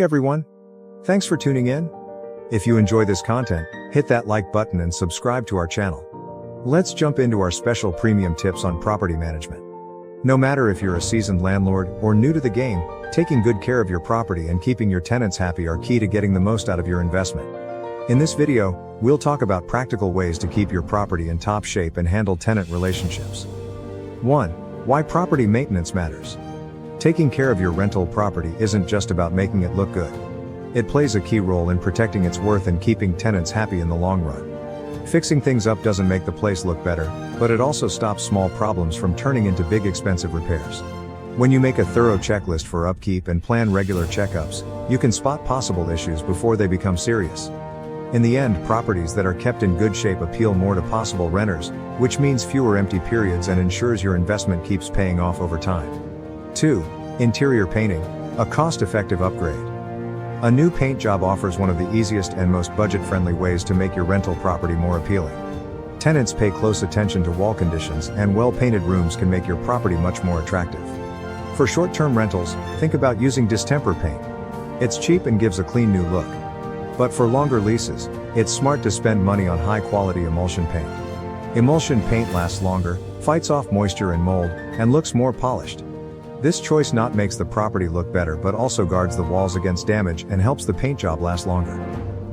everyone! Thanks for tuning in. If you enjoy this content, hit that like button and subscribe to our channel. Let's jump into our special premium tips on property management. No matter if you're a seasoned landlord or new to the game, taking good care of your property and keeping your tenants happy are key to getting the most out of your investment. In this video, we'll talk about practical ways to keep your property in top shape and handle tenant relationships. 1. Why property maintenance matters. Taking care of your rental property isn't just about making it look good. It plays a key role in protecting its worth and keeping tenants happy in the long run. Fixing things up doesn't make the place look better, but it also stops small problems from turning into big expensive repairs. When you make a thorough checklist for upkeep and plan regular checkups, you can spot possible issues before they become serious. In the end, properties that are kept in good shape appeal more to possible renters, which means fewer empty periods and ensures your investment keeps paying off over time. 2. Interior painting, a cost-effective upgrade. A new paint job offers one of the easiest and most budget-friendly ways to make your rental property more appealing. Tenants pay close attention to wall conditions, and well-painted rooms can make your property much more attractive. For short-term rentals, think about using distemper paint. It's cheap and gives a clean new look. But for longer leases, it's smart to spend money on high-quality emulsion paint. Emulsion paint lasts longer, fights off moisture and mold, and looks more polished. This choice not makes the property look better but also guards the walls against damage and helps the paint job last longer.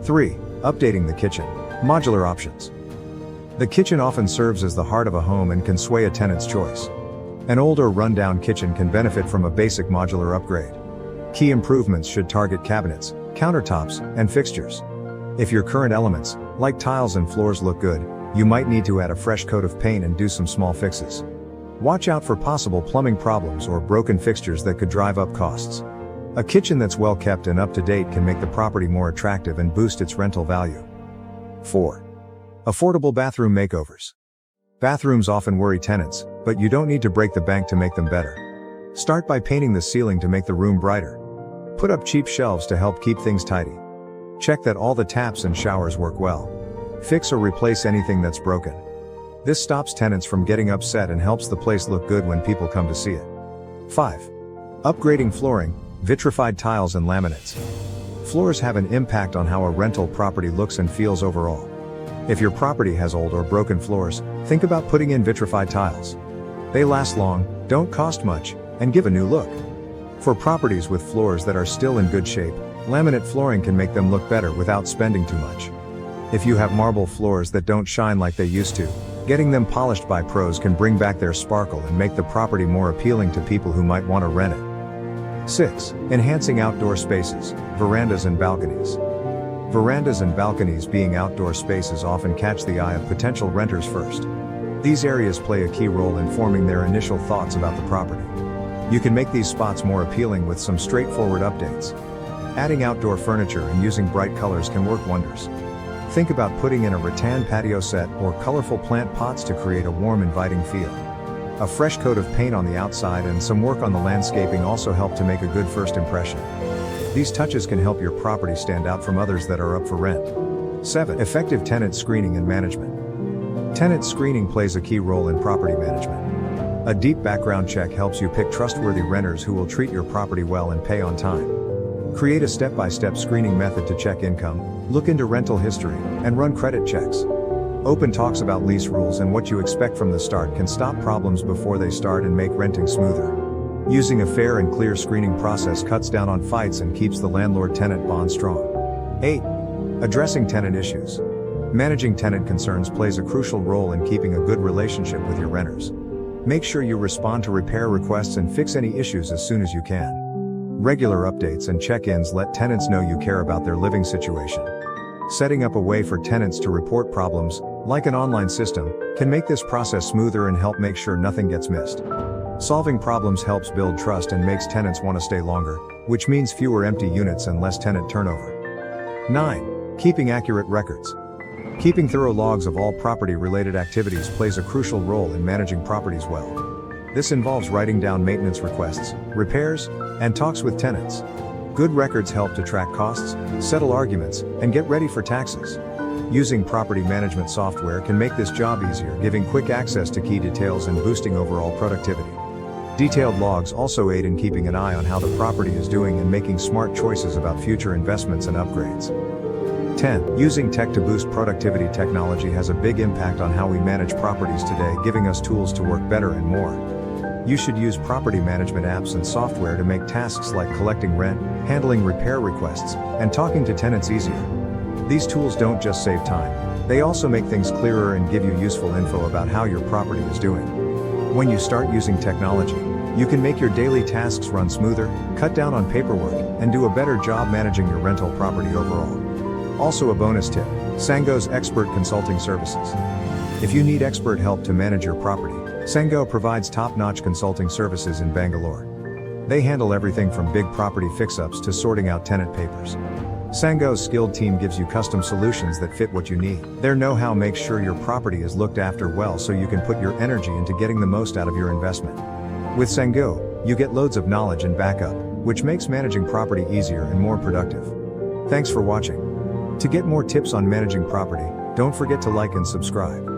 3. Updating the kitchen. Modular options. The kitchen often serves as the heart of a home and can sway a tenant's choice. An old or run-down kitchen can benefit from a basic modular upgrade. Key improvements should target cabinets, countertops, and fixtures. If your current elements, like tiles and floors, look good, you might need to add a fresh coat of paint and do some small fixes. Watch out for possible plumbing problems or broken fixtures that could drive up costs. A kitchen that's well kept and up to date can make the property more attractive and boost its rental value. 4. Affordable bathroom makeovers. Bathrooms often worry tenants, but you don't need to break the bank to make them better. Start by painting the ceiling to make the room brighter. Put up cheap shelves to help keep things tidy. Check that all the taps and showers work well. Fix or replace anything that's broken. This stops tenants from getting upset and helps the place look good when people come to see it. 5. Upgrading flooring, vitrified tiles and laminates. Floors have an impact on how a rental property looks and feels overall. If your property has old or broken floors, think about putting in vitrified tiles. They last long, don't cost much, and give a new look. For properties with floors that are still in good shape, laminate flooring can make them look better without spending too much. If you have marble floors that don't shine like they used to, getting them polished by pros can bring back their sparkle and make the property more appealing to people who might want to rent it. 6. Enhancing outdoor spaces, verandas and balconies. Verandas and balconies, being outdoor spaces, often catch the eye of potential renters first. These areas play a key role in forming their initial thoughts about the property. You can make these spots more appealing with some straightforward updates. Adding outdoor furniture and using bright colors can work wonders. Think about putting in a rattan patio set or colorful plant pots to create a warm, inviting feel. A fresh coat of paint on the outside and some work on the landscaping also help to make a good first impression. These touches can help your property stand out from others that are up for rent. 7. Effective tenant screening and management. Tenant screening plays a key role in property management. A deep background check helps you pick trustworthy renters who will treat your property well and pay on time. Create a step-by-step screening method to check income, look into rental history, and run credit checks. Open talks about lease rules and what you expect from the start can stop problems before they start and make renting smoother. Using a fair and clear screening process cuts down on fights and keeps the landlord-tenant bond strong. 8. Addressing tenant issues. Managing tenant concerns plays a crucial role in keeping a good relationship with your renters. Make sure you respond to repair requests and fix any issues as soon as you can. Regular updates and check-ins let tenants know you care about their living situation. Setting up a way for tenants to report problems, like an online system, can make this process smoother and help make sure nothing gets missed. Solving problems helps build trust and makes tenants want to stay longer, which means fewer empty units and less tenant turnover. 9. Keeping accurate records. Keeping thorough logs of all property-related activities plays a crucial role in managing properties well. This involves writing down maintenance requests, repairs, and talks with tenants. Good records help to track costs, settle arguments, and get ready for taxes. Using property management software can make this job easier, giving quick access to key details and boosting overall productivity. Detailed logs also aid in keeping an eye on how the property is doing and making smart choices about future investments and upgrades. 10. Using tech to boost productivity. Technology has a big impact on how we manage properties today, giving us tools to work better and more. You should use property management apps and software to make tasks like collecting rent, handling repair requests, and talking to tenants easier. These tools don't just save time, they also make things clearer and give you useful info about how your property is doing. When you start using technology, you can make your daily tasks run smoother, cut down on paperwork, and do a better job managing your rental property overall. Also a bonus tip, SANGAU's expert consulting services. If you need expert help to manage your property, SANGAU provides top-notch consulting services in Bangalore. They handle everything from big property fix-ups to sorting out tenant papers. SANGAU's skilled team gives you custom solutions that fit what you need. Their know-how makes sure your property is looked after well so you can put your energy into getting the most out of your investment. With SANGAU, you get loads of knowledge and backup, which makes managing property easier and more productive. Thanks for watching. To get more tips on managing property, don't forget to like and subscribe.